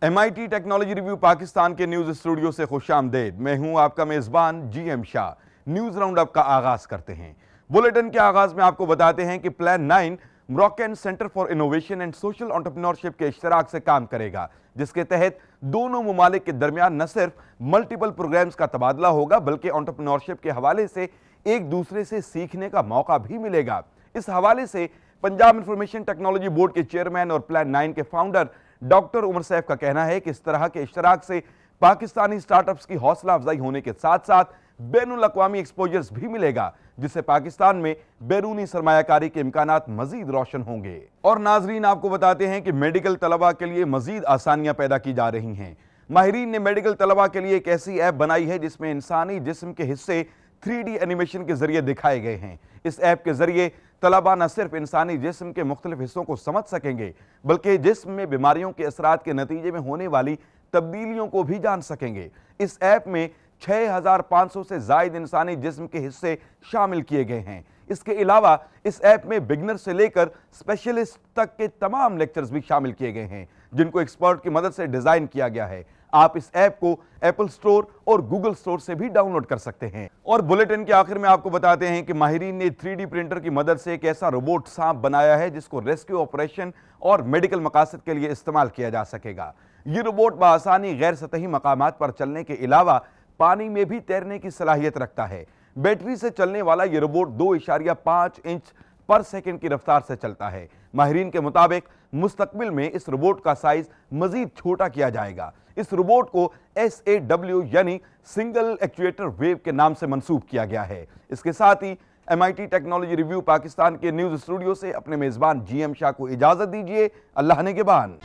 MIT technology review Pakistan के news studio से खुशामदेद। मैं हूं आपका मेजबान GM Shah. News round up का आगाज करते हैं। बुलेटिन के आगाज में आपको बताते हैं कि plan 9 Moroccan centre for innovation and social entrepreneurship के इश्तराक से काम करेगा, जिसके तहत दोनों ममालिक के दरमियान न सिर्फ मल्टीपल प्रोग्राम्स का तबादला होगा बल्कि एंटरप्रेन्योरशिप के हवाले से एक दूसरे से सीखने का मौका भी मिलेगा। इस हवाले से पंजाब इंफॉर्मेशन टेक्नोलॉजी बोर्ड के चेयरमैन और प्लान 9 के फाउंडर डॉक्टर उमर सैफ का कहना है कि इस तरह के इश्तराक से पाकिस्तानी स्टार्टअप्स की हौसला अफजाई होने के साथ साथ बैनुल अक़वामी एक्सपोजर्स भी मिलेगा, जिससे पाकिस्तान में बैरूनी सरमायाकारी के इम्कानात मजीद रोशन होंगे। और नाजरीन, आपको बताते हैं कि मेडिकल तलबा के लिए मजीद आसानियां पैदा की जा रही हैं। माहिरीन ने मेडिकल तलबा के लिए एक ऐसी ऐप बनाई है जिसमें इंसानी जिस्म के हिस्से 3D एनिमेशन के जरिए दिखाए गए हैं। इस ऐप के जरिए तलबा न सिर्फ इंसानी जिस्म के मुख्तलिफ हिस्सों को समझ सकेंगे बल्कि जिस्म में बीमारियों के असरात के नतीजे में होने वाली तब्दीलियों को भी जान सकेंगे। इस ऐप में 6500 से जायद इंसानी जिस्म के हिस्से शामिल किए गए हैं। इसके अलावा इस ऐप में बिगनर से लेकर स्पेशलिस्ट तक के तमाम लेक्चर्स भी शामिल किए गए हैं, जिनको एक्सपर्ट की मदद से डिजाइन किया गया है। आप इस ऐप को एप्पल स्टोर और गूगल स्टोर से भी डाउनलोड कर सकते हैं। और बुलेटिन के आखिर में आपको बताते हैं कि माहिरीन ने 3D प्रिंटर की मदद से एक ऐसा रोबोट सांप बनाया है जिसको रेस्क्यू ऑपरेशन और मेडिकल मकासद के लिए इस्तेमाल किया जा सकेगा। ये रोबोट बआसानी गैर सतही मकामात पर चलने के अलावा पानी में भी तैरने की सलाहियत रखता है। बैटरी से चलने वाला ये रोबोट 2.5 इंच पर सेकंड की रफ्तार से चलता है। माहिरीन के मुताबिक मुस्तकबिल में इस रोबोट का साइज मजीद छोटा किया जाएगा। इस रोबोट को SAW यानी सिंगल एक्चुएटर वेव के नाम से मंसूब किया गया है। इसके साथ ही MIT टेक्नोलॉजी रिव्यू पाकिस्तान के न्यूज स्टूडियो से अपने मेजबान GM शाह को इजाजत दीजिए। अल्लाह ने के बान।